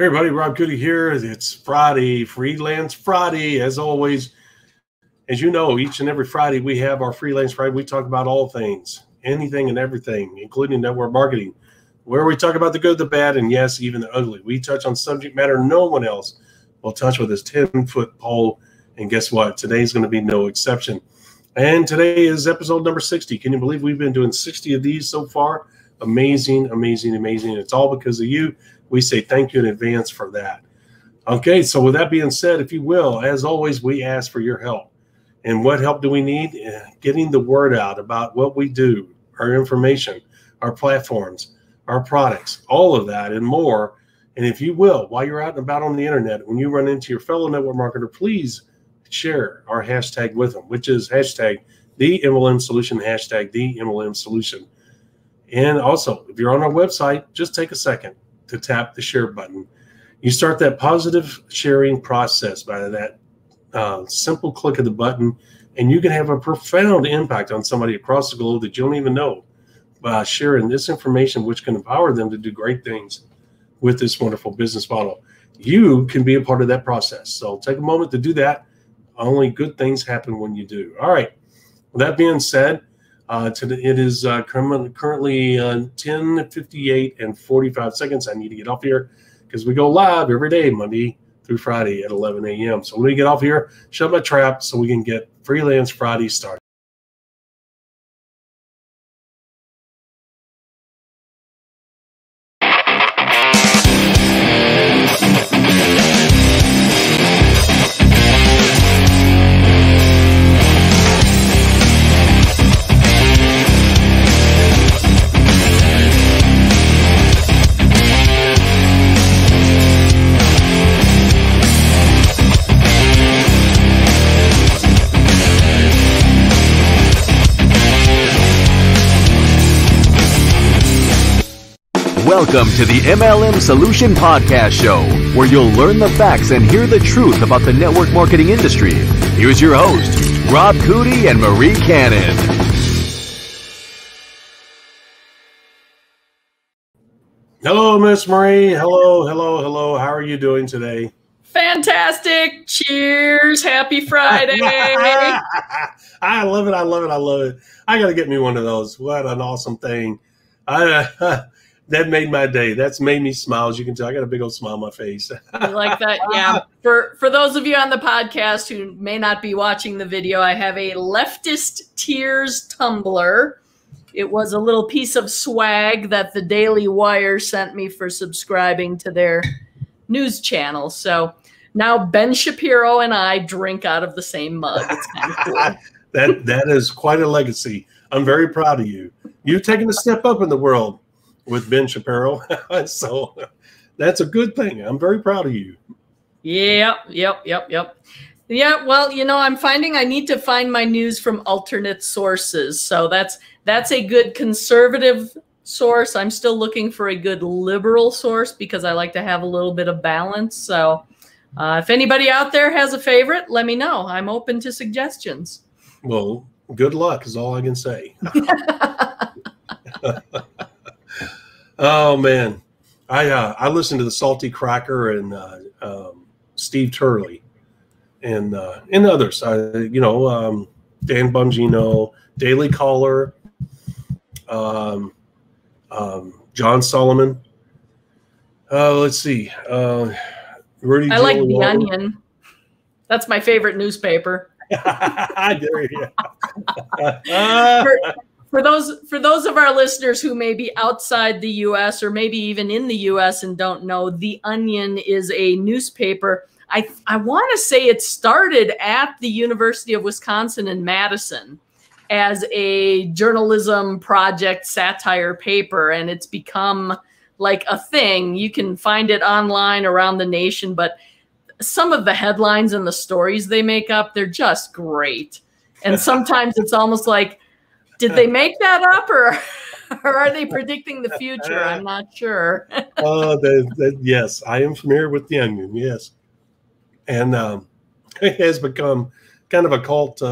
Hey everybody, Rob Goody here. It's Friday, Freelance Friday. As always, as you know, each and every Friday we have our Freelance Friday. We talk about all things, anything and everything, including network marketing, where we talk about the good, the bad, and yes, even the ugly. We touch on subject matter no one else will touch with this 10-foot pole. And guess what? Today's going to be no exception. And today is episode number 60. Can you believe we've been doing 60 of these so far? Amazing, amazing, amazing. It's all because of you. We say thank you in advance for that. Okay, so with that being said, if you will, as always, we ask for your help. And what help do we need? Getting the word out about what we do, our information, our platforms, our products, all of that and more. And if you will, while you're out and about on the internet, when you run into your fellow network marketer, please share our hashtag with them, which is hashtag the MLM Solution, hashtag the MLM Solution. And also, if you're on our website, just take a second to tap the share button. You start that positive sharing process by that simple click of the button, and you can have a profound impact on somebody across the globe that you don't even know by sharing this information, which can empower them to do great things with this wonderful business model. You can be a part of that process. So take a moment to do that. Only good things happen when you do. All right. With that being said, it is currently 10:58 and 45 seconds. I need to get off here because we go live every day, Monday through Friday at 11 a.m. So let me get off here, shut my trap so we can get Freelance Friday started. Welcome to the MLM Solution Podcast Show, where you'll learn the facts and hear the truth about the network marketing industry. Here's your host, Rob Goody and Marie Cannon. Hello, Miss Marie. Hello, hello, hello. How are you doing today? Fantastic. Cheers. Happy Friday. I love it. I love it. I love it. I got to get me one of those. What an awesome thing. That made my day. That's made me smile. As you can tell, I got a big old smile on my face. You like that? Yeah. For those of you on the podcast who may not be watching the video, I have a Leftist Tears tumbler. It was a little piece of swag that the Daily Wire sent me for subscribing to their news channel. So now Ben Shapiro and I drink out of the same mug. It's kind of cool. That is quite a legacy. I'm very proud of you. You've taken a step up in the world with Ben Shapiro. So that's a good thing. I'm very proud of you. Yep. Yeah, well, I'm finding I need to find my news from alternate sources. So that's a good conservative source. I'm still looking for a good liberal source because I like to have a little bit of balance. So if anybody out there has a favorite, let me know. I'm open to suggestions. Well, good luck is all I can say. Oh man, I listened to the Salty Cracker and Steve Turley and others. Dan Bongino, Daily Caller, John Solomon. Let's see, Rudy. I like The Onion. That's my favorite newspaper. For those of our listeners who may be outside the U.S. or maybe even in the U.S. and don't know, The Onion is a newspaper. I want to say it started at the University of Wisconsin in Madison as a journalism project satire paper, and it's become like a thing. You can find it online around the nation, but some of the headlines and the stories they make up, they're just great. And sometimes it's almost like, did they make that up or are they predicting the future? I'm not sure. Yes, I am familiar with The Onion, yes. And it has become kind of a cult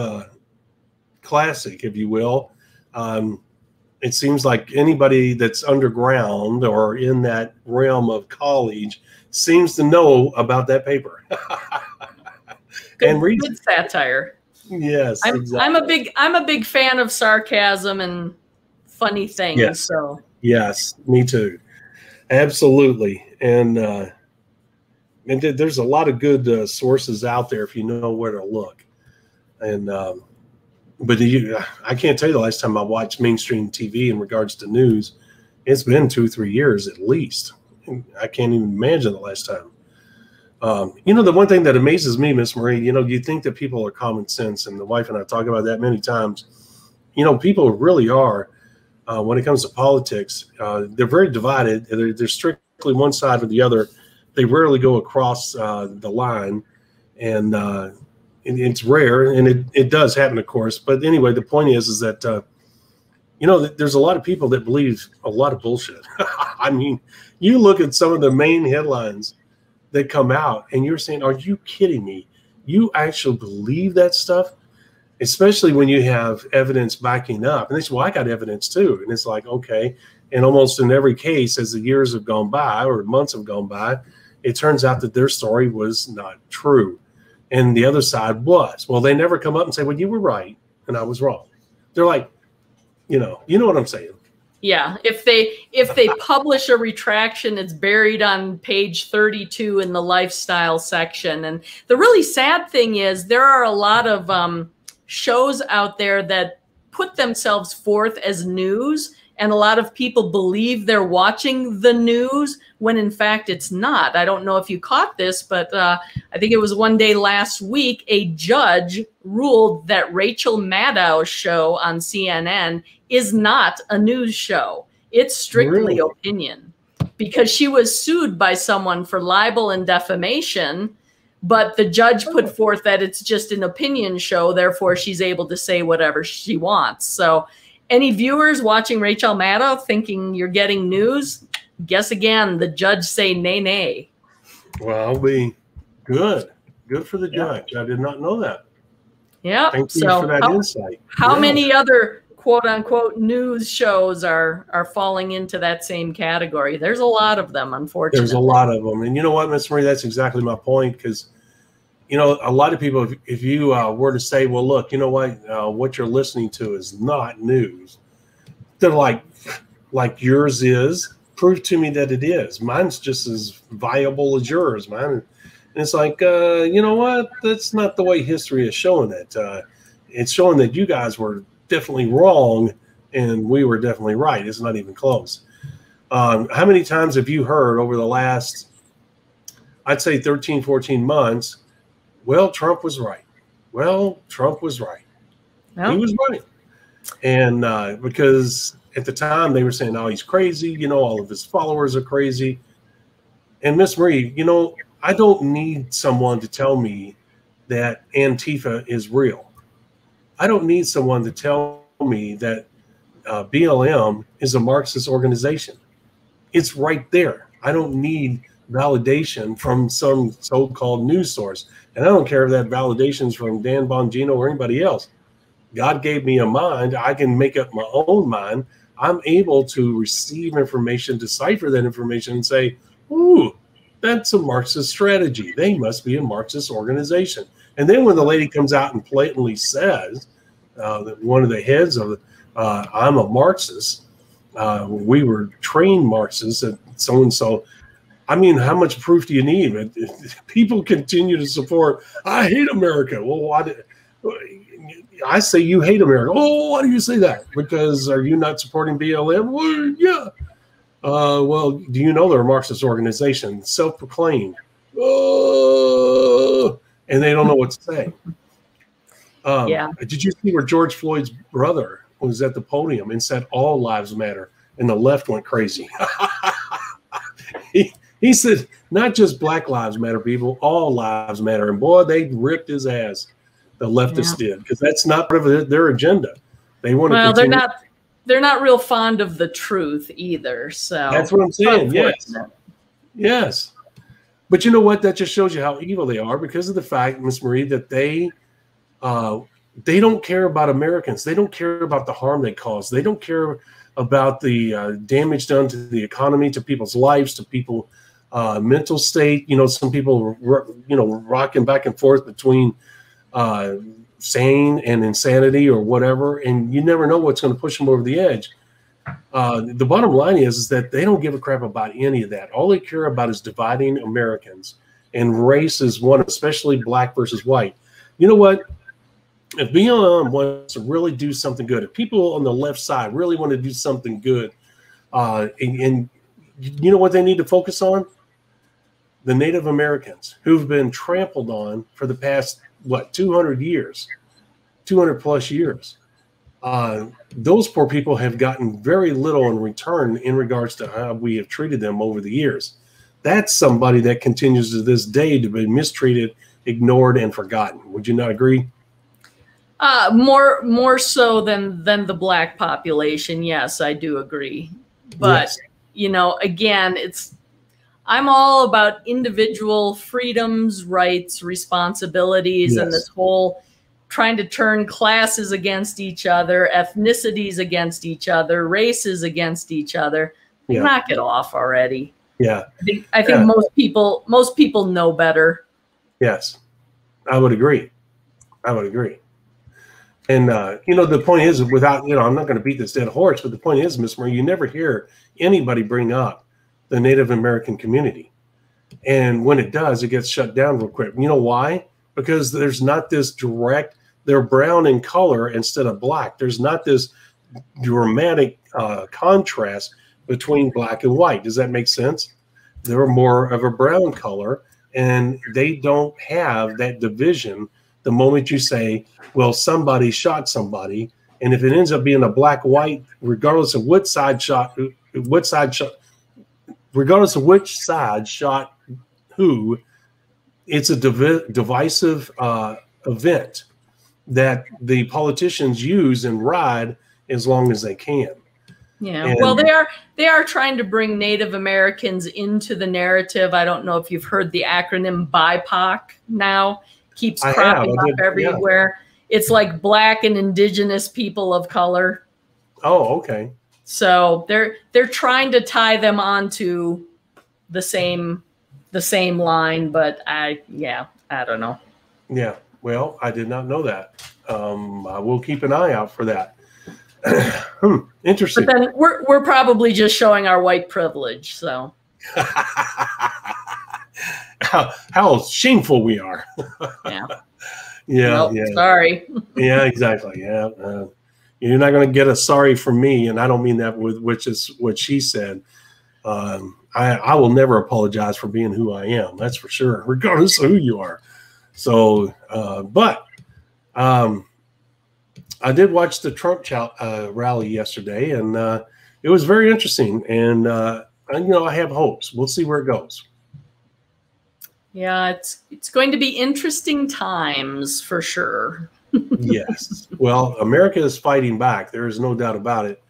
classic, if you will. it seems like anybody that's underground or in that realm of college seems to know about that paper. Good satire. Yes, exactly. I'm a big fan of sarcasm and funny things. Yes. So yes, me too. Absolutely. And there's a lot of good sources out there if you know where to look. And but I can't tell you the last time I watched mainstream TV in regards to news. It's been 2-3 years at least. I can't even imagine the last time. The one thing that amazes me, Miss Marie, you think that people are common sense, and the wife and I talk about that many times. People really are. When it comes to politics, they're very divided. They're strictly one side or the other. They rarely go across the line, and it's rare, and it does happen, of course. But anyway, the point is that there's a lot of people that believe a lot of bullshit. I mean, you look at some of the main headlines that come out, and you're saying, "Are you kidding me? You actually believe that stuff?" Especially when you have evidence backing up. And they say, "Well, I got evidence too." And it's like, okay. And almost in every case, as the years have gone by or months have gone by, it turns out that their story was not true. And the other side was. Well, they never come up and say, "Well, you were right and I was wrong." They're like, you know what I'm saying? Yeah. If they publish a retraction, it's buried on page 32 in the lifestyle section. And the really sad thing is there are a lot of shows out there that put themselves forth as news, and a lot of people believe they're watching the news when in fact it's not. I don't know if you caught this, but I think it was one day last week, a judge ruled that Rachel Maddow's show on CNN is not a news show. It's strictly opinion, because she was sued by someone for libel and defamation. But the judge put forth that it's just an opinion show, therefore she's able to say whatever she wants. So any viewers watching Rachel Maddow thinking you're getting news, guess again, the judge say nay, nay. Well, I'll be good. Good for the judge. I did not know that. Yeah. Thank you for that insight. How many other quote unquote news shows are falling into that same category? There's a lot of them, unfortunately. There's a lot of them. And you know what, Miss Marie, that's exactly my point. Because, a lot of people, if you were to say, well, look, you know what you're listening to is not news. They're like yours is. Prove to me that it is. Mine's just as viable as yours, man. And it's like, you know what? That's not the way history is showing it. It's showing that you guys were definitely wrong and we were definitely right. It's not even close. How many times have you heard over the last, I'd say 13, 14 months, well, Trump was right. Well, Trump was right. He was right. And because at the time they were saying, oh, he's crazy. All of his followers are crazy. And Miss Marie, I don't need someone to tell me that Antifa is real. I don't need someone to tell me that BLM is a Marxist organization. It's right there. I don't need validation from some so-called news source. And I don't care if that validation is from Dan Bongino or anybody else. God gave me a mind. I can make up my own mind. I'm able to receive information, decipher that information, and say, ooh, that's a Marxist strategy. They must be a Marxist organization. And then when the lady comes out and blatantly says, that one of the heads of I'm a Marxist, we were trained Marxists at so-and-so. I mean, how much proof do you need? People continue to support, I hate America. Well, I say you hate America. Oh, why do you say that? Because are you not supporting BLM? Well, yeah. Well, do you know they're a Marxist organization, self-proclaimed? Oh, and they don't know what to say. Did you see where George Floyd's brother was at the podium and said all lives matter, and the left went crazy? He said, not just Black Lives Matter, people, all lives matter. And boy, they ripped his ass. The leftists did, because that's not part of their agenda. They want to. Well, they're not real fond of the truth either. So that's what I'm saying. Yes. But you know what? That just shows you how evil they are, because of the fact, Miss Marie, that they they don't care about Americans. They don't care about the harm they cause. They don't care about the damage done to the economy, to people's lives, to people mental state. Some people, rocking back and forth between sane and insanity or whatever, and you never know what's going to push them over the edge. The bottom line is that they don't give a crap about any of that. All they care about is dividing Americans, and race is one, especially black versus white. You know what? If BLM wants to really do something good, if people on the left side really want to do something good, and you know what they need to focus on? The Native Americans who've been trampled on for the past, 200 years, 200 plus years. Those poor people have gotten very little in return in regards to how we have treated them over the years. That's somebody that continues to this day to be mistreated, ignored, and forgotten. Would you not agree? More so than the black population. Yes, I do agree. But, Yes. Again, I'm all about individual freedoms, rights, responsibilities, and this whole trying to turn classes against each other, ethnicities against each other, races against each other. Yeah. Knock it off already. Yeah. I think most people know better. Yes, I would agree. And, the point is, without, I'm not going to beat this dead horse, but the point is, Miss Marie, you never hear anybody bring up the Native American community. And when it does, it gets shut down real quick. You know why? Because there's not this direct, they're brown in color instead of black. There's not this dramatic contrast between black and white. Does that make sense? They're more of a brown color, and they don't have that division. The moment you say, well, somebody shot somebody, and if it ends up being a black-white, regardless of which side shot who, it's a divisive event that the politicians use and ride as long as they can. Yeah, And, well, they are trying to bring Native Americans into the narrative. I don't know if you've heard the acronym BIPOC now. Keeps cropping up everywhere. Yeah. It's like Black and Indigenous people of color. Oh, okay. So they're trying to tie them onto the same line, but I don't know. Yeah, well, I did not know that. I will keep an eye out for that. Interesting. But then we're probably just showing our white privilege. So how shameful we are. Yeah. Yeah. Nope, yeah. Sorry. Yeah, exactly. Yeah. You're not going to get a sorry from me, and I don't mean that which is what she said. I will never apologize for being who I am. That's for sure, regardless of who you are. So, but I did watch the Trump rally yesterday, and it was very interesting. And I have hopes. We'll see where it goes. Yeah, it's going to be interesting times for sure. Yes. Well, America is fighting back. There is no doubt about it.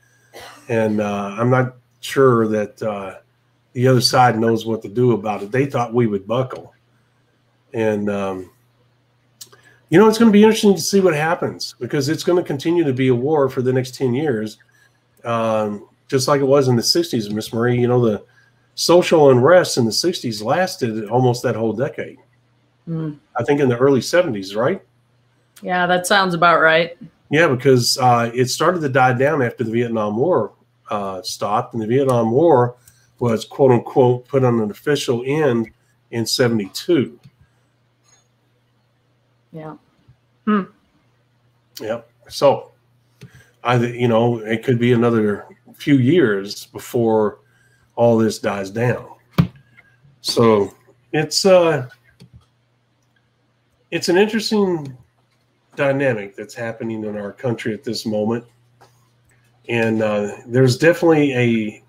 And I'm not sure that the other side knows what to do about it. They thought we would buckle. And, it's going to be interesting to see what happens, because it's going to continue to be a war for the next 10 years, just like it was in the 60s, Miss Marie. The social unrest in the 60s lasted almost that whole decade. I think in the early 70s, right? Yeah, that sounds about right. Yeah, because it started to die down after the Vietnam War stopped, and the Vietnam War was, quote unquote, put on an official end in 72. Yeah. Yep. So, it could be another few years before all this dies down. So it's an interesting dynamic that's happening in our country at this moment. And there's definitely a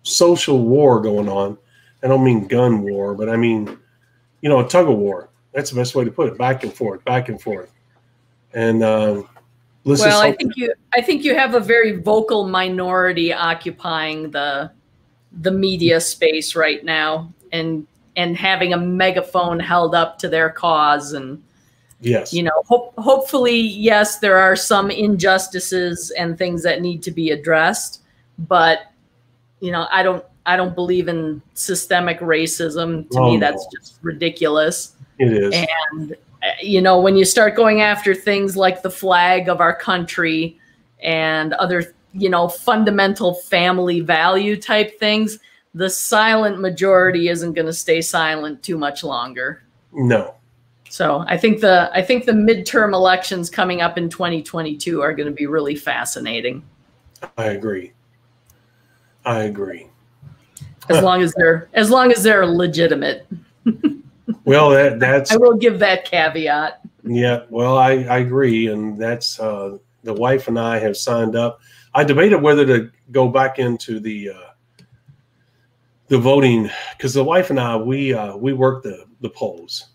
social war going on. I don't mean gun war, but I mean, a tug of war. That's the best way to put it. Back and forth, back and forth. And I think you have a very vocal minority occupying the media space right now, and having a megaphone held up to their cause, and Yes. You know, hopefully, yes, there are some injustices and things that need to be addressed, but you know, I don't believe in systemic racism. To me, that's just ridiculous. It is. And you know, when you start going after things like the flag of our country and other, you know, fundamental family value type things, the silent majority isn't going to stay silent too much longer. No. So I think the midterm elections coming up in 2022 are going to be really fascinating. I agree. As long as they're legitimate. Well, that's. I will give that caveat. Yeah. Well, I agree, and that's the wife and I have signed up. I debated whether to go back into the voting, because the wife and I we work the polls,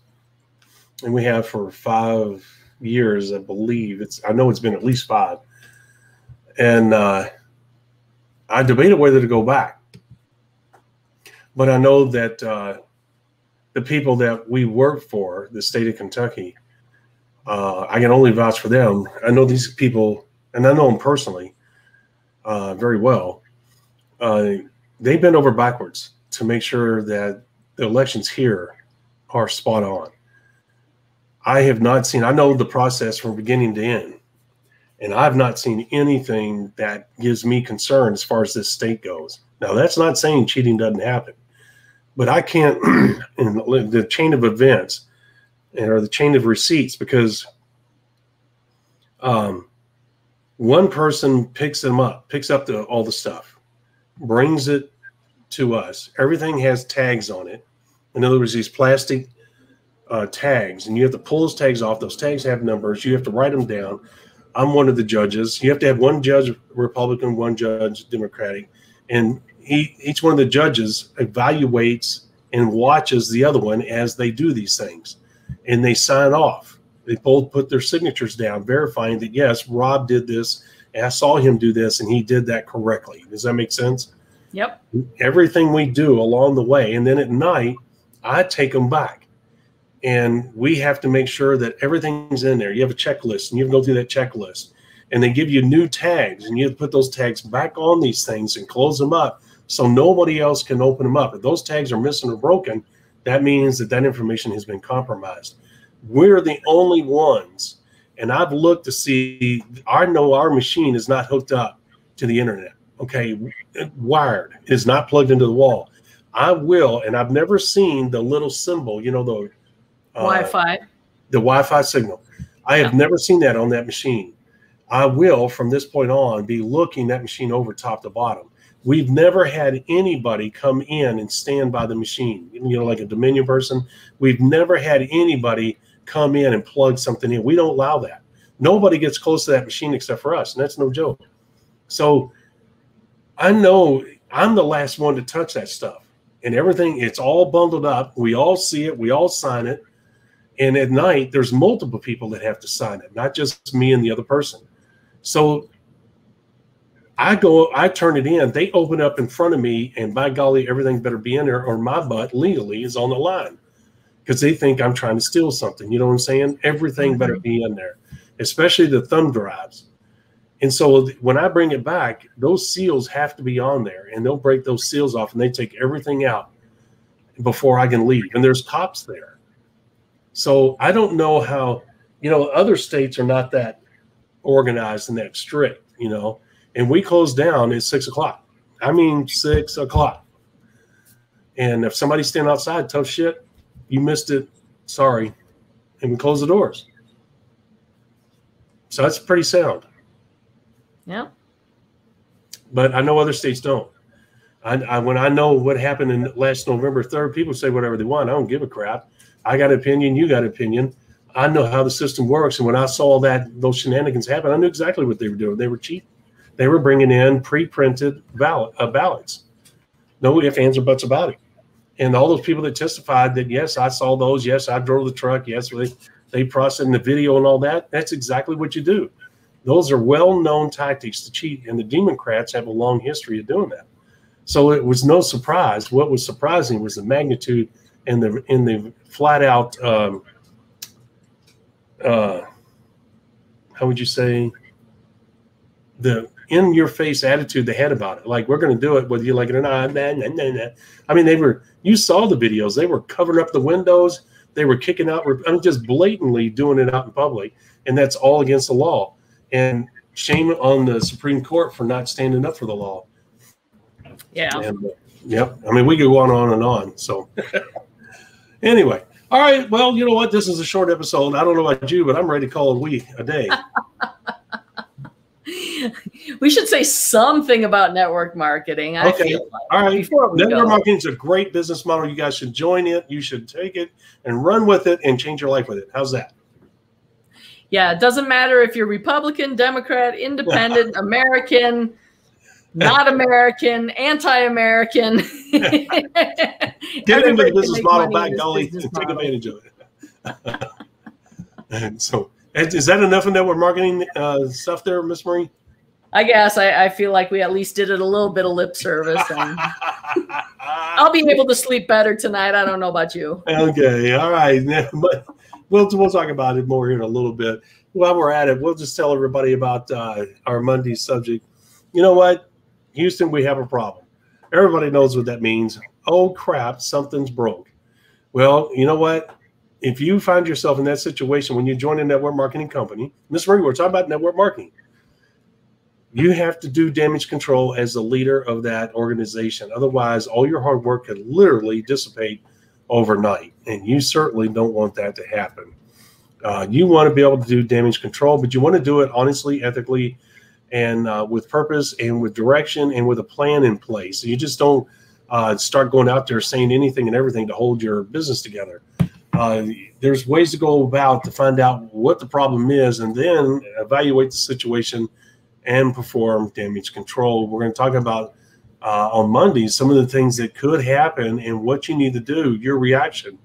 and we have for 5 years, I believe. I know it's been at least 5, and I debated whether to go back, but I know that the people that we work for, the state of Kentucky, I can only vouch for them. I know these people, and I know them personally very well. They bend over backwards to make sure that the elections here are spot on. I have not seen, I know the process from beginning to end, and I've not seen anything that gives me concern as far as this state goes. Now, that's not saying cheating doesn't happen, but I can't, in the chain of events or the chain of receipts, because one person picks up all the stuff, brings it to us. Everything has tags on it. In other words, these plastic tags, and you have to pull those tags off. Those tags have numbers. You have to write them down. I'm one of the judges. You have to have one judge Republican, one judge Democratic, and each one of the judges evaluates and watches the other one as they do these things, and they sign off. They both put their signatures down, verifying that, yes, Rob did this, and I saw him do this, and he did that correctly. Does that make sense? Yep. Everything we do along the way, and then at night, I take them back, and we have to make sure that everything's in there. You have a checklist, and you have to go through that checklist, and they give you new tags, and you have to put those tags back on these things and close them up so nobody else can open them up. If those tags are missing or broken, that means that information has been compromised. We're the only ones, and I've looked to see, I know our machine is not hooked up to the internet, okay, wired, it is not plugged into the wall. I will, and I've never seen the little symbol, you know, the Wi-Fi. The Wi-Fi signal. I have never seen that on that machine. I will, from this point on, be looking that machine over top to bottom. We've never had anybody come in and stand by the machine, you know, like a Dominion person. We've never had anybody come in and plug something in. We don't allow that. Nobody gets close to that machine except for us, and that's no joke. So I know I'm the last one to touch that stuff, and everything, it's all bundled up. We all see it. We all sign it. And at night, there's multiple people that have to sign it, not just me and the other person. So I turn it in, they open up in front of me, and by golly, everything better be in there or my butt legally is on the line, because they think I'm trying to steal something. You know what I'm saying? Everything better be in there, especially the thumb drives. And so when I bring it back, those seals have to be on there, and they'll break those seals off, and they take everything out before I can leave. And there's cops there. So I don't know how, you know, other states are not that organized and that strict, you know, and we close down at 6 o'clock. I mean, 6 o'clock. And if somebody's standing outside, tough shit, you missed it, sorry. And we close the doors. So that's pretty sound. Yeah. But I know other states don't. When I know what happened in last November 3rd, people say whatever they want. I don't give a crap. I got an opinion. You got an opinion. I know how the system works. And when I saw those shenanigans happen, I knew exactly what they were doing. They were cheating. They were bringing in pre-printed ballots. No ifs, ands, or buts about it. And all those people that testified that, yes, I saw those. Yes, I drove the truck. Yes, they processed in the video and all that. That's exactly what you do. Those are well-known tactics to cheat. And the Democrats have a long history of doing that. So it was no surprise. What was surprising was the magnitude and the flat out how would you say, the in-your-face attitude they had about it. Like, we're going to do it whether you like it or not. Nah, nah, nah, nah. I mean, you saw the videos. They were covering up the windows. They were kicking out, just blatantly doing it out in public. And that's all against the law. And shame on the Supreme Court for not standing up for the law. Yeah. And, yep. I mean, we could go on and on. So anyway. All right. Well, you know what? This is a short episode. I don't know about you, but I'm ready to call it a day. We should say something about network marketing. I feel like. All right. Network marketing is a great business model. You guys should join it. You should take it and run with it and change your life with it. How's that? Yeah. It doesn't matter if you're Republican, Democrat, Independent, American, not American, anti-American. Get into the business model back, golly, and take advantage of it. And so, is that enough of network marketing stuff there, Miss Marie? I guess I feel like we at least did it a little bit of lip service. And I'll be able to sleep better tonight. I don't know about you. Okay, all right. But we'll talk about it more here in a little bit. While we're at it, we'll just tell everybody about our Monday subject. You know what? Houston, we have a problem. Everybody knows what that means. Oh, crap, something's broke. Well, you know what? If you find yourself in that situation when you join a network marketing company, Ms. Marie, we're talking about network marketing. You have to do damage control as the leader of that organization. Otherwise, all your hard work could literally dissipate overnight. And you certainly don't want that to happen. You want to be able to do damage control, but you want to do it honestly, ethically, and with purpose and with direction and with a plan in place. So you just don't start going out there saying anything and everything to hold your business together. There's ways to go about to find out what the problem is and then evaluate the situation and perform damage control. We're going to talk about on Monday some of the things that could happen and what you need to do, your reaction.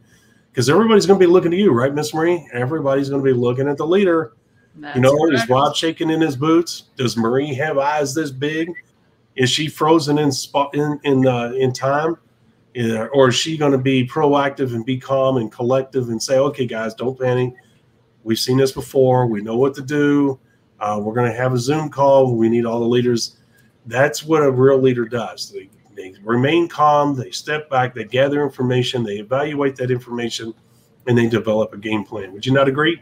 Because everybody's going to be looking at you, right, Miss Marie? Everybody's going to be looking at the leader. That's correct. Is Rob shaking in his boots? Does Marie have eyes this big? Is she frozen in time? Or is she going to be proactive and be calm and collective and say, okay, guys, don't panic. We've seen this before. We know what to do. We're going to have a Zoom call. We need all the leaders. That's what a real leader does. They remain calm. They step back. They gather information. They evaluate that information, and they develop a game plan. Would you not agree?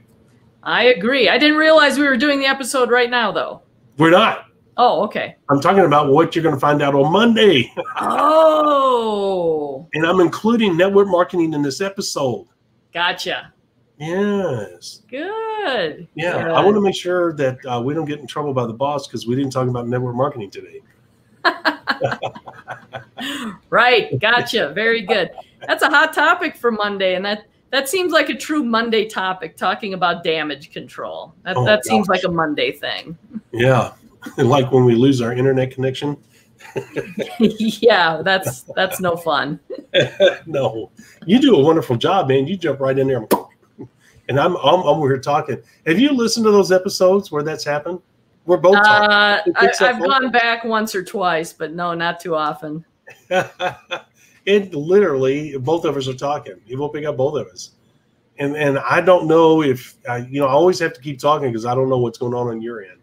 I agree. I didn't realize we were doing the episode right now, though. We're not. Oh, okay. I'm talking about what you're going to find out on Monday. Oh. And I'm including network marketing in this episode. Gotcha. Yes. Good. Yeah. Good. I want to make sure that we don't get in trouble by the boss because we didn't talk about network marketing today. Right. Gotcha. Very good. That's a hot topic for Monday. And that seems like a true Monday topic, talking about damage control. That seems like a Monday thing. Yeah. Like when we lose our internet connection. Yeah, that's no fun. No. You do a wonderful job, man. You jump right in there. And I'm over here talking. Have you listened to those episodes where that's happened? We're both talking. I've gone back once or twice, but no, not too often. It literally, both of us are talking. You won't pick up both of us. And I don't know if, I always have to keep talking because I don't know what's going on your end.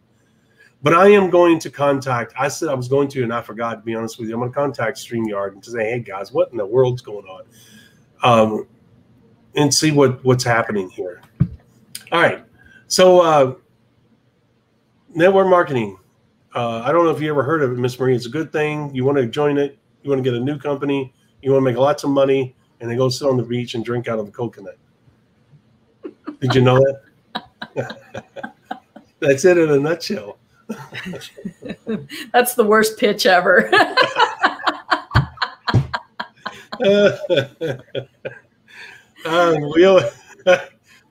But I am going to contact, I said I was going to, and I forgot, to be honest with you. I'm going to contact StreamYard and say, hey, guys, what in the world's going on? And see what's happening here. All right. So network marketing. I don't know if you ever heard of it, Miss Marie. It's a good thing. You want to join it. You want to get a new company. You want to make lots of money, and then go sit on the beach and drink out of a coconut. Did you know that? That's it in a nutshell. That's the worst pitch ever.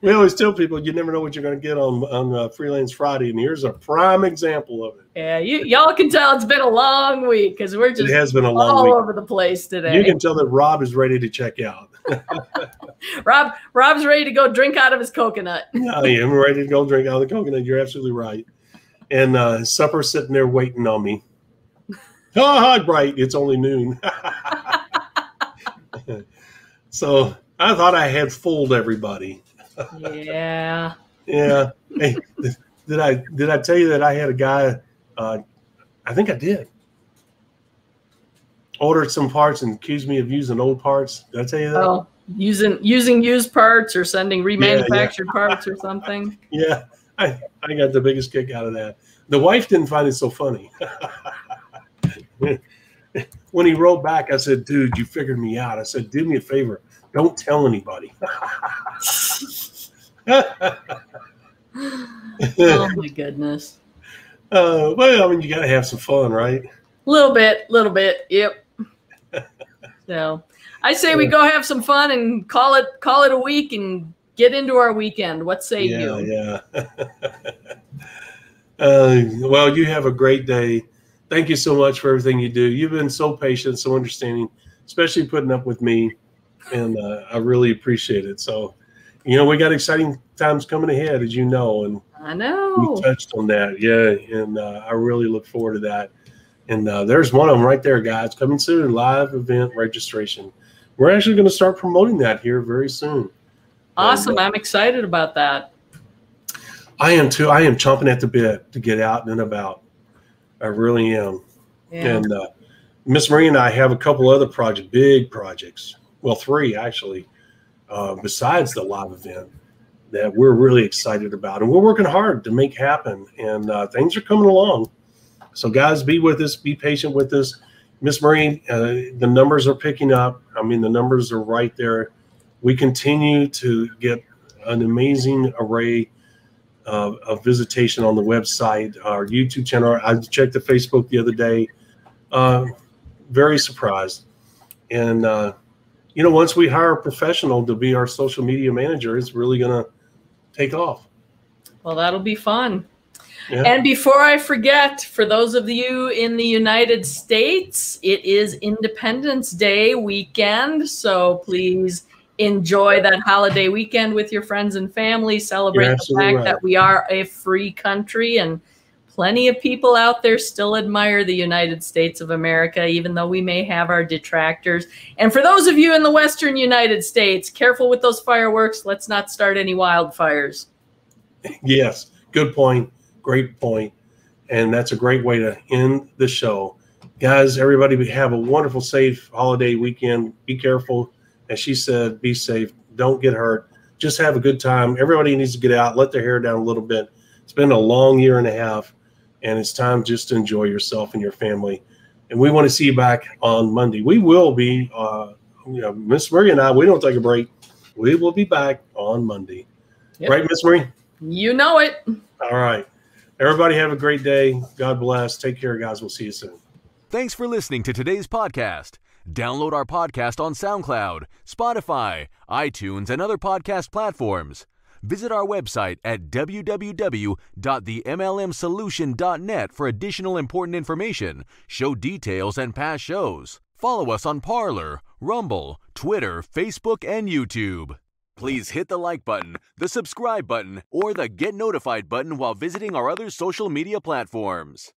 We always tell people you never know what you're going to get on Freelance Friday, and here's a prime example of it. Yeah, y'all can tell it's been a long week because we're just it has been a long all week. Over the place today. You can tell that Rob is ready to check out. Rob's ready to go drink out of his coconut. I am ready to go drink out of the coconut. You're absolutely right. And supper's sitting there waiting on me. Oh, right. It's only noon. So I thought I had fooled everybody. Yeah. Yeah. Hey, did I tell you that I had a guy? I think I did. Ordered some parts and accused me of using old parts. Did I tell you that? Oh, using used parts or sending remanufactured parts or something. Yeah, I got the biggest kick out of that. The wife didn't find it so funny. When he wrote back, I said, "Dude, you figured me out." I said, "Do me a favor, don't tell anybody." Oh my goodness. Well, I mean, you got to have some fun, right? Little bit. Yep. So I say we go have some fun and call it a week and get into our weekend. What say you? Yeah. Well, you have a great day. Thank you so much for everything you do. You've been so patient, so understanding, especially putting up with me, and I really appreciate it. So, we got exciting times coming ahead, as you know, and I know we touched on that. Yeah, and I really look forward to that. And there's one of them right there, guys. Coming soon, live event registration. We're actually going to start promoting that here very soon. Awesome. I'm excited about that. I am too. I am chomping at the bit to get out and about. I really am. Yeah. And Miss Marie and I have a couple other big projects. Well, 3 actually, besides the live event that we're really excited about. And we're working hard to make happen. And things are coming along. So, guys, be with us. Be patient with us. Miss Marie, the numbers are picking up. I mean, the numbers are right there. We continue to get an amazing array of visitation on the website, our YouTube channel. I checked the Facebook the other day. Very surprised. And, once we hire a professional to be our social media manager, it's really going to take off. Well, that'll be fun. Yeah. And before I forget, for those of you in the United States, it is Independence Day weekend. So please enjoy that holiday weekend with your friends and family. Celebrate the fact that we are a free country, and plenty of people out there still admire the United States of America, even though we may have our detractors. And for those of you in the Western United States, careful with those fireworks. Let's not start any wildfires. Yes, good point. Great point. And that's a great way to end the show. Guys, everybody, have a wonderful, safe holiday weekend. Be careful. As she said, be safe. Don't get hurt. Just have a good time. Everybody needs to get out, let their hair down a little bit. It's been a long year and a half, and it's time just to enjoy yourself and your family. And we want to see you back on Monday. We will be, Miss Marie and I, we don't take a break. We will be back on Monday. Yep. Right, Miss Marie? You know it. All right. Everybody have a great day. God bless. Take care, guys. We'll see you soon. Thanks for listening to today's podcast. Download our podcast on SoundCloud, Spotify, iTunes, and other podcast platforms. Visit our website at www.themlmsolution.net for additional important information, show details, and past shows. Follow us on Parler, Rumble, Twitter, Facebook, and YouTube. Please hit the like button, the subscribe button, or the get notified button while visiting our other social media platforms.